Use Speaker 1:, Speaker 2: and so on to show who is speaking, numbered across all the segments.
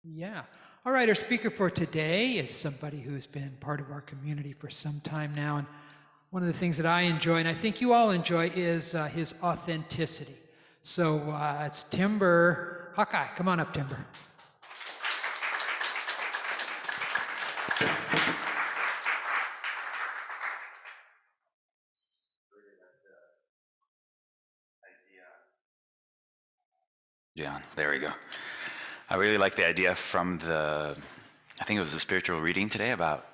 Speaker 1: Yeah. All right, our speaker for today is somebody who's been part of our community for some time now. And one of the things that I enjoy, and I think you all enjoy, is his authenticity. So it's Timber Hawkeye. Come on up, Timber.
Speaker 2: Yeah, there we go. I really like the idea from I think it was a spiritual reading today about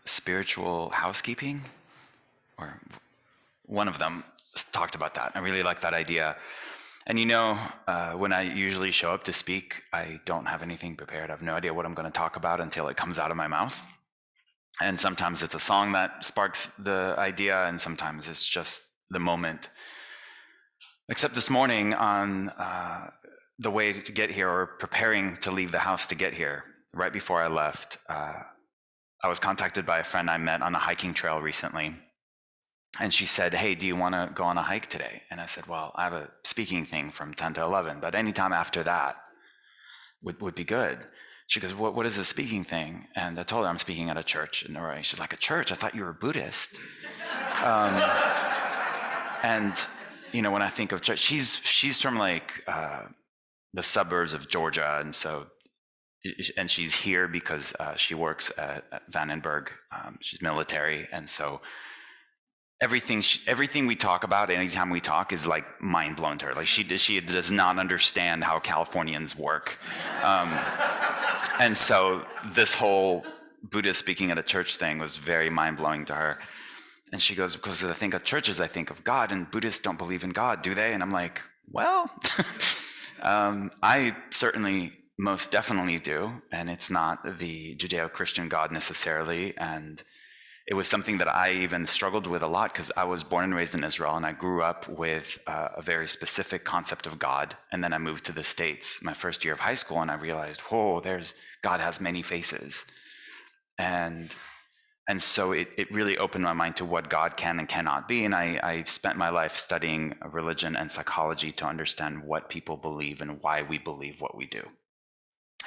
Speaker 2: spiritual housekeeping, or one of them talked about that. I really like that idea. And when I usually show up to speak, I don't have anything prepared. I have no idea what I'm going to talk about until it comes out of my mouth. And sometimes it's a song that sparks the idea, and sometimes it's just the moment. Except this morning on the way to get here, or preparing to leave the house to get here, right before I left, I was contacted by a friend I met on a hiking trail recently. And she said, "Hey, do you want to go on a hike today?" And I said, "Well, I have a speaking thing from 10 to 11, but anytime after that would be good." She goes, what is a speaking thing? And I told her I'm speaking at a church in Norway. She's like, "A church? I thought you were Buddhist." And when I think of church, she's from like the suburbs of Georgia, and she's here because she works at Vandenberg. She's military, and so everything we talk about anytime we talk is like mind blown to her. Like she does not understand how Californians work, and so this whole Buddhist speaking at a church thing was very mind blowing to her. And she goes, "Because I think of churches, I think of God, and Buddhists don't believe in God, do they?" And I'm like, "Well, I certainly most definitely do, and it's not the Judeo-Christian God necessarily." And it was something that I even struggled with a lot, because I was born and raised in Israel, and I grew up with a very specific concept of God. And then I moved to the States my first year of high school, and I realized, whoa, God has many faces. And so it really opened my mind to what God can and cannot be. And I spent my life studying religion and psychology to understand what people believe and why we believe what we do.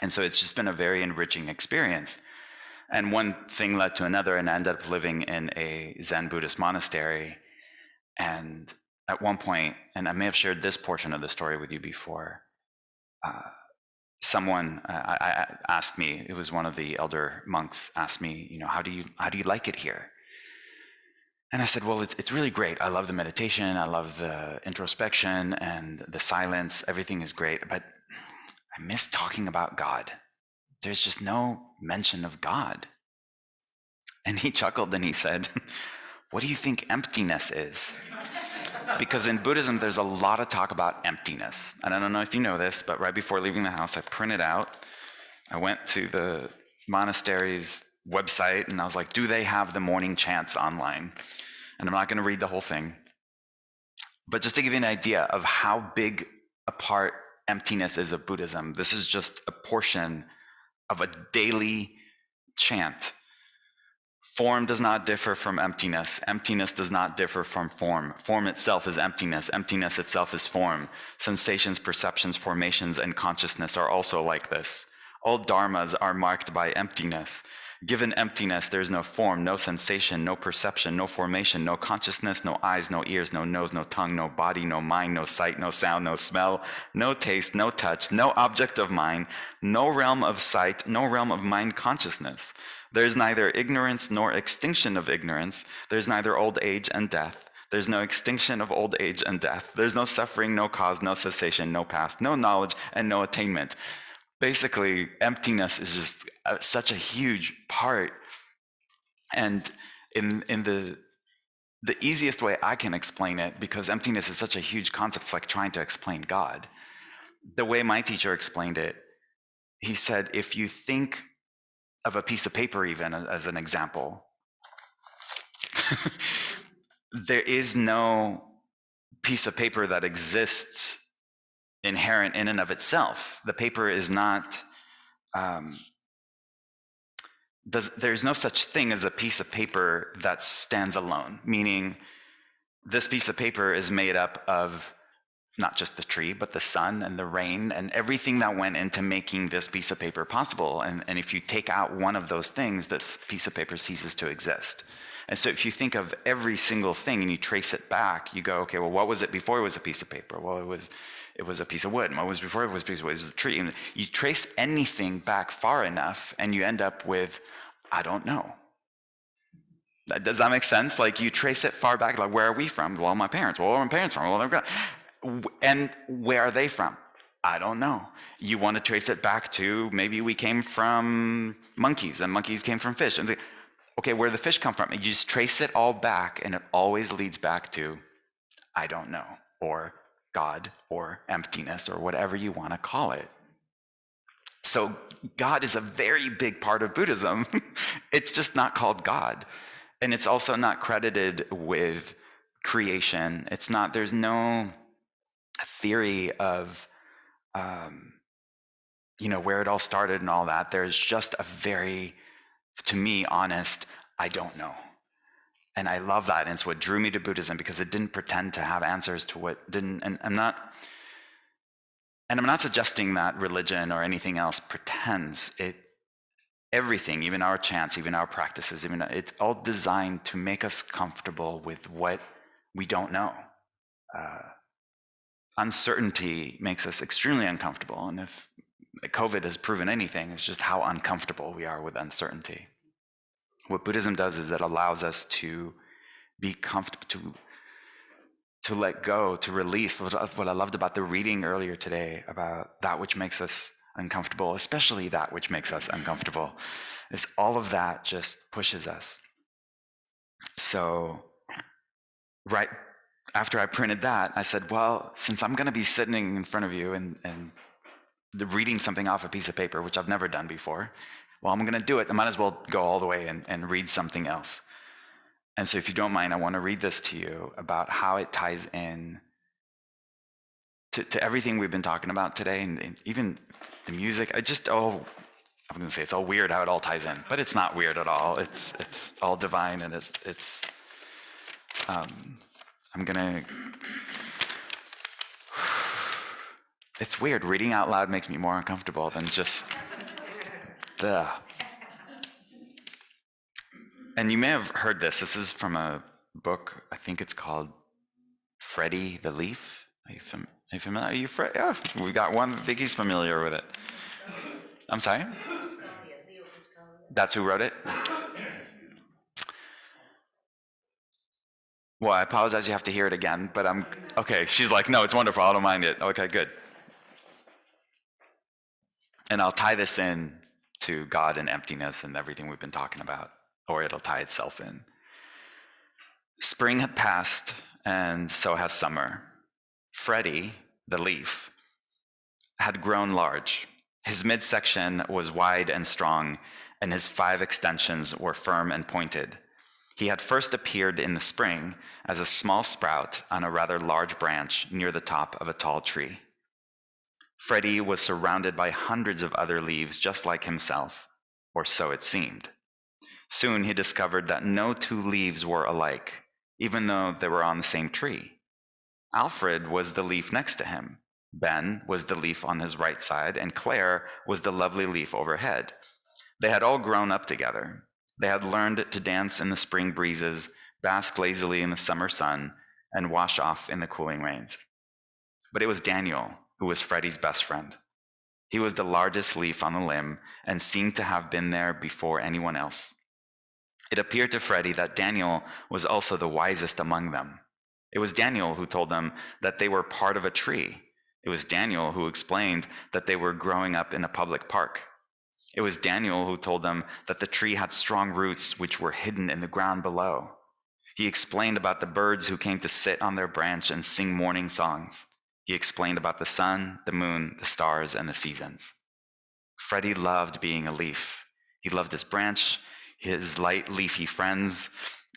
Speaker 2: And so it's just been a very enriching experience. And one thing led to another, and I ended up living in a Zen Buddhist monastery. And at one point, and I may have shared this portion of the story with you before, someone asked me, it was one of the elder monks, asked me, how do you like it here? And I said, well, it's really great. I love the meditation. I love the introspection and the silence. Everything is great, but I miss talking about God. There's just no mention of God. And he chuckled and he said, "What do you think emptiness is?" Because in Buddhism, there's a lot of talk about emptiness. And I don't know if you know this, but right before leaving the house, I printed out. I went to the monastery's website and I was like, do they have the morning chants online? And I'm not going to read the whole thing. But just to give you an idea of how big a part emptiness is of Buddhism, this is just a portion of a daily chant. Form does not differ from emptiness. Emptiness does not differ from form. Form itself is emptiness. Emptiness itself is form. Sensations, perceptions, formations, and consciousness are also like this. All dharmas are marked by emptiness. Given emptiness, there is no form, no sensation, no perception, no formation, no consciousness, no eyes, no ears, no nose, no tongue, no body, no mind, no sight, no sound, no smell, no taste, no touch, no object of mind, no realm of sight, no realm of mind consciousness. There is neither ignorance nor extinction of ignorance. There's neither old age and death. There's no extinction of old age and death. There's no suffering, no cause, no cessation, no path, no knowledge, and no attainment. Basically, emptiness is just such a huge part. And in the easiest way I can explain it, because emptiness is such a huge concept, it's like trying to explain God. The way my teacher explained it, he said, if you think of a piece of paper, even as an example, there is no piece of paper that exists inherent in and of itself. The paper is not, there's no such thing as a piece of paper that stands alone, meaning this piece of paper is made up of not just the tree, but the sun and the rain and everything that went into making this piece of paper possible. And if you take out one of those things, this piece of paper ceases to exist. And so if you think of every single thing and you trace it back, you go, okay, well, what was it before it was a piece of paper? Well, it was a piece of wood. And what was before it was a piece of wood? It was a tree. And you trace anything back far enough and you end up with, I don't know. Does that make sense? Like you trace it far back, like where are we from? Well, my parents. Well, where are my parents from? Well, they're gone. And where are they from? I don't know. You want to trace it back to maybe we came from monkeys and monkeys came from fish. And okay, where did the fish come from? And you just trace it all back and it always leads back to, I don't know, or God, or emptiness, or whatever you want to call it. So God is a very big part of Buddhism. It's just not called God. And it's also not credited with creation. It's not, there's no theory of, where it all started and all that. There's just a very, to me, honest, I don't know. And I love that. And it's what drew me to Buddhism, because it didn't pretend to have answers to what didn't, and I'm not suggesting that religion or anything else pretends. Everything, even our chants, even our practices, it's all designed to make us comfortable with what we don't know. Uncertainty makes us extremely uncomfortable. And if COVID has proven anything, it's just how uncomfortable we are with uncertainty. What Buddhism does is it allows us to be comfortable, to let go, to release. What I loved about the reading earlier today about that which makes us uncomfortable, especially that which makes us uncomfortable, is all of that just pushes us. So right after I printed that, I said, well, since I'm going to be sitting in front of you and reading something off a piece of paper, which I've never done before, well, I'm going to do it. I might as well go all the way and read something else. And so if you don't mind, I want to read this to you about how it ties in to everything we've been talking about today, and even the music. I'm going to say it's all weird how it all ties in, but it's not weird at all. It's all divine, and it's it's weird. Reading out loud makes me more uncomfortable than just the. And you may have heard this. This is from a book. I think it's called Freddie the Leaf. Are you familiar? Are you yeah, we got one. Vicky's familiar with it. I'm sorry? That's who wrote it? Well, I apologize. You have to hear it again, but okay. She's like, no, it's wonderful. I don't mind it. Okay, good. And I'll tie this in to God and emptiness and everything we've been talking about, or it'll tie itself in. Spring had passed, and so has summer. Freddie, the leaf, had grown large. His midsection was wide and strong, and his 5 extensions were firm and pointed. He had first appeared in the spring as a small sprout on a rather large branch near the top of a tall tree. Freddie was surrounded by hundreds of other leaves just like himself, or so it seemed. Soon he discovered that no 2 leaves were alike, even though they were on the same tree. Alfred was the leaf next to him. Ben was the leaf on his right side, and Claire was the lovely leaf overhead. They had all grown up together. They had learned to dance in the spring breezes, bask lazily in the summer sun, and wash off in the cooling rains. But it was Daniel who was Freddie's best friend. He was the largest leaf on the limb and seemed to have been there before anyone else. It appeared to Freddie that Daniel was also the wisest among them. It was Daniel who told them that they were part of a tree. It was Daniel who explained that they were growing up in a public park. It was Daniel who told them that the tree had strong roots which were hidden in the ground below. He explained about the birds who came to sit on their branch and sing morning songs. He explained about the sun, the moon, the stars, and the seasons. Freddie loved being a leaf. He loved his branch, his light leafy friends,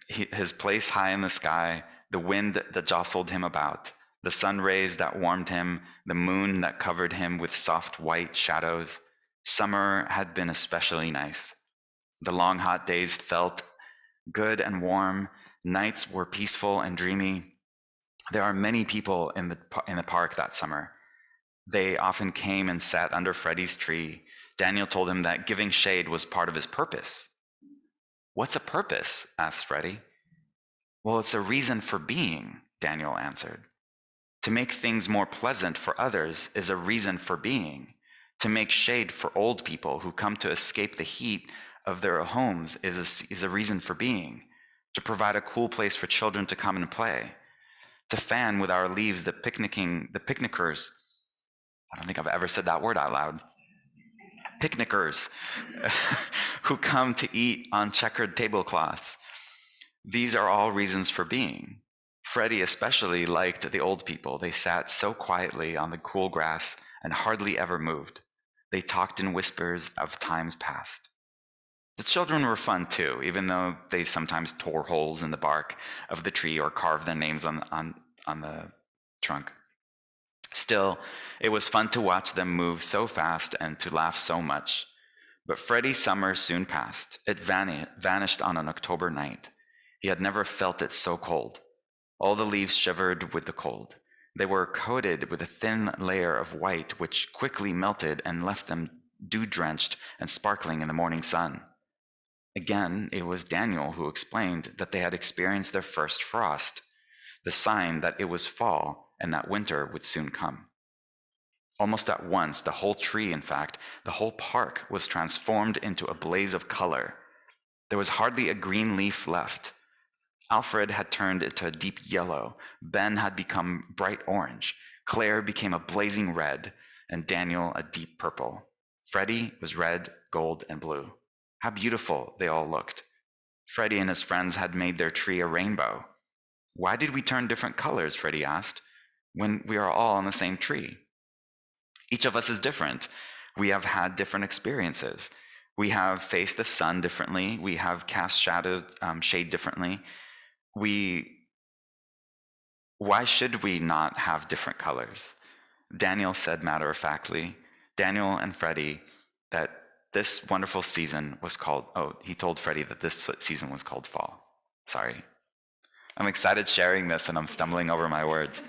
Speaker 2: his place high in the sky, the wind that jostled him about, the sun rays that warmed him, the moon that covered him with soft white shadows. Summer had been especially nice. The long hot days felt good and warm. Nights were peaceful and dreamy. There are many people in the park that summer. They often came and sat under Freddie's tree. Daniel told him that giving shade was part of his purpose. "What's a purpose?" asked Freddie. "Well, it's a reason for being," Daniel answered. "To make things more pleasant for others is a reason for being. To make shade for old people who come to escape the heat of their homes is a reason for being. To provide a cool place for children to come and play. To fan with our leaves the picnickers. I don't think I've ever said that word out loud. Picnickers who come to eat on checkered tablecloths. These are all reasons for being." Freddie especially liked the old people. They sat so quietly on the cool grass and hardly ever moved. They talked in whispers of times past. The children were fun too, even though they sometimes tore holes in the bark of the tree or carved their names on the trunk. Still, it was fun to watch them move so fast and to laugh so much. But Freddie's summer soon passed. It vanished on an October night. He had never felt it so cold. All the leaves shivered with the cold. They were coated with a thin layer of white, which quickly melted and left them dew-drenched and sparkling in the morning sun. Again, it was Daniel who explained that they had experienced their first frost, the sign that it was fall and that winter would soon come. Almost at once, the whole tree, in fact, the whole park was transformed into a blaze of color. There was hardly a green leaf left. Alfred had turned into a deep yellow, Ben had become bright orange, Claire became a blazing red, and Daniel a deep purple. Freddie was red, gold, and blue. How beautiful they all looked. Freddie and his friends had made their tree a rainbow. "Why did we turn different colors?" Freddie asked, "when we are all on the same tree?" "Each of us is different. We have had different experiences. We have faced the sun differently. We have cast shade differently. Why should we not have different colors?" Daniel said matter-of-factly, Daniel and Freddie, that this wonderful season was called, he told Freddie that this season was called fall. Sorry. I'm excited sharing this and I'm stumbling over my words.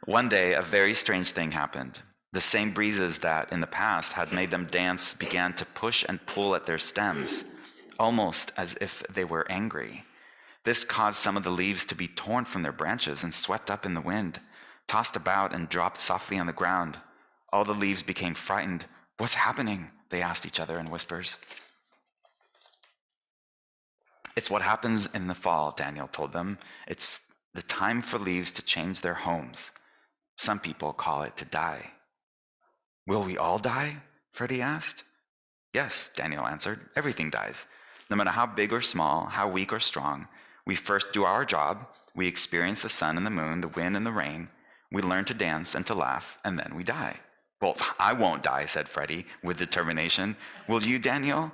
Speaker 2: One day, a very strange thing happened. The same breezes that in the past had made them dance began to push and pull at their stems, almost as if they were angry. This caused some of the leaves to be torn from their branches and swept up in the wind, tossed about and dropped softly on the ground. All the leaves became frightened. "What's happening?" they asked each other in whispers. "It's what happens in the fall," Daniel told them. "It's the time for leaves to change their homes. Some people call it to die." "Will we all die?" Freddie asked. "Yes," Daniel answered. "Everything dies. No matter how big or small, how weak or strong, we first do our job. We experience the sun and the moon, the wind and the rain. We learn to dance and to laugh, and then we die." "Well, I won't die," said Freddie with determination. "Will you, Daniel?"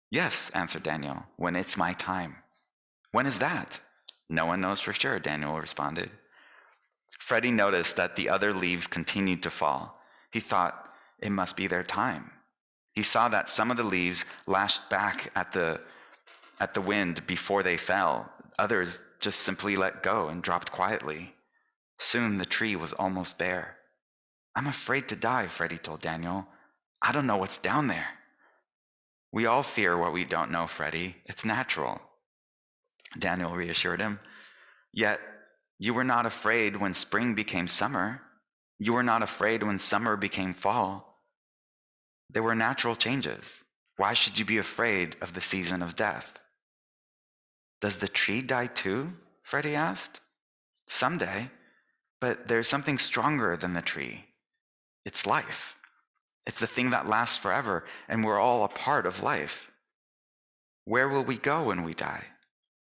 Speaker 2: "Yes," answered Daniel, "when it's my time." "When is that?" "No one knows for sure," Daniel responded. Freddie noticed that the other leaves continued to fall. He thought it must be their time. He saw that some of the leaves lashed back at the wind before they fell. Others just simply let go and dropped quietly. Soon the tree was almost bare. "I'm afraid to die," Freddie told Daniel. "I don't know what's down there." "We all fear what we don't know, Freddie. It's natural," Daniel reassured him. "Yet you were not afraid when spring became summer. You were not afraid when summer became fall. There were natural changes. Why should you be afraid of the season of death?" "Does the tree die too?" Freddie asked. "Someday, but there's something stronger than the tree. It's life. It's the thing that lasts forever, and we're all a part of life. Where will we go when we die?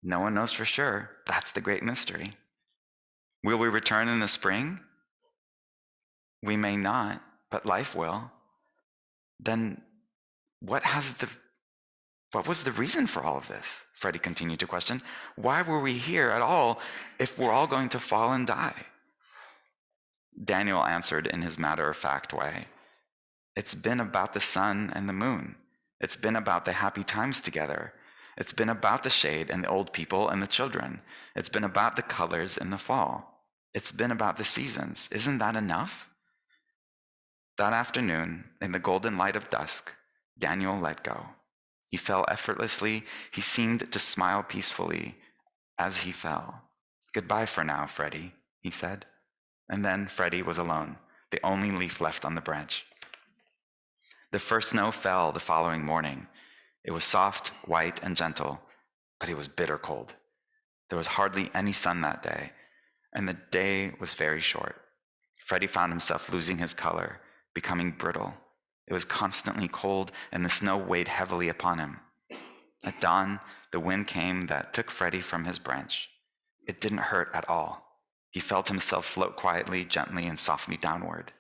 Speaker 2: No one knows for sure. That's the great mystery. Will we return in the spring? We may not, but life will. Then what was the reason for all of this?" Freddie continued to question. "Why were we here at all if we're all going to fall and die?" Daniel answered in his matter-of-fact way. "It's been about the sun and the moon. It's been about the happy times together. It's been about the shade and the old people and the children. It's been about the colors in the fall. It's been about the seasons. Isn't that enough? That afternoon, in the golden light of dusk, Daniel let go. He fell effortlessly. He seemed to smile peacefully as he fell. Goodbye for now, Freddie, he said. And then Freddie was alone, the only leaf left on the branch. The first snow fell the following morning. It was soft, white, and gentle, but it was bitter cold. There was hardly any sun that day, and the day was very short. Freddie found himself losing his color, becoming brittle. It was constantly cold, and the snow weighed heavily upon him. At dawn, the wind came that took Freddie from his branch. It didn't hurt at all. He felt himself float quietly, gently, and softly downward.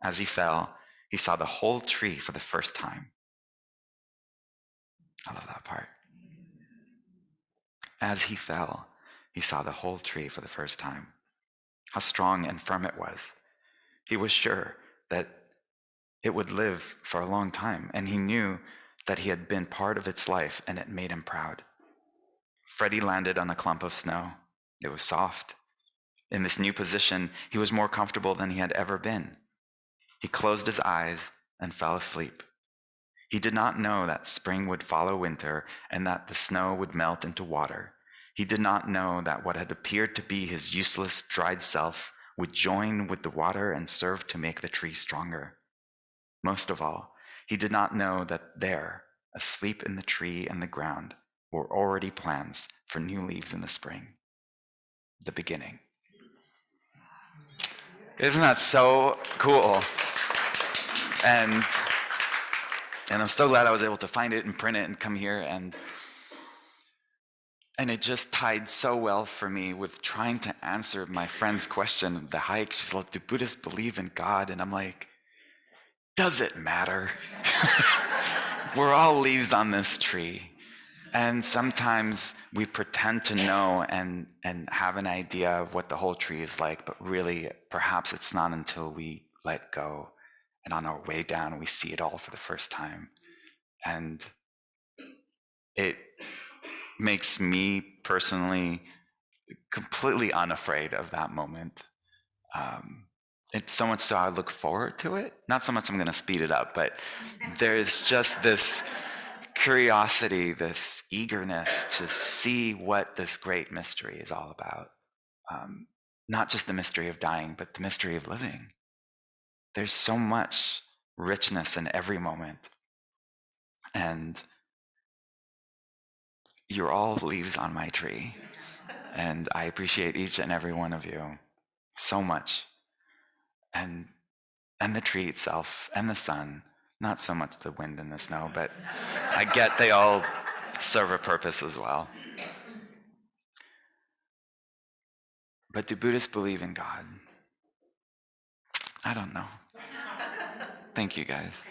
Speaker 2: As he fell, he saw the whole tree for the first time. I love that part. As he fell, he saw the whole tree for the first time. How strong and firm it was. He was sure that it would live for a long time, and he knew that he had been part of its life, and it made him proud. Freddie landed on a clump of snow. It was soft. In this new position, he was more comfortable than he had ever been. He closed his eyes and fell asleep. He did not know that spring would follow winter and that the snow would melt into water. He did not know that what had appeared to be his useless, dried self would join with the water and serve to make the tree stronger. Most of all, he did not know that there, asleep in the tree and the ground, were already plans for new leaves in the spring. The beginning. Isn't that so cool? And I'm so glad I was able to find it and print it and come here, and it just tied so well for me with trying to answer my friend's question of the hike. She's like, do Buddhists believe in God? And I'm like, does it matter? We're all leaves on this tree. And sometimes we pretend to know and have an idea of what the whole tree is like, but really, perhaps it's not until we let go and on our way down, we see it all for the first time. And it makes me personally completely unafraid of that moment. It's so much so I look forward to it. Not so much I'm going to speed it up, but there's just this curiosity, this eagerness to see what this great mystery is all about. Not just the mystery of dying, but the mystery of living. There's so much richness in every moment. And you're all leaves on my tree. And I appreciate each and every one of you so much. And the tree itself, and the sun, not so much the wind and the snow, but I get they all serve a purpose as well. But do Buddhists believe in God? I don't know. Thank you, guys.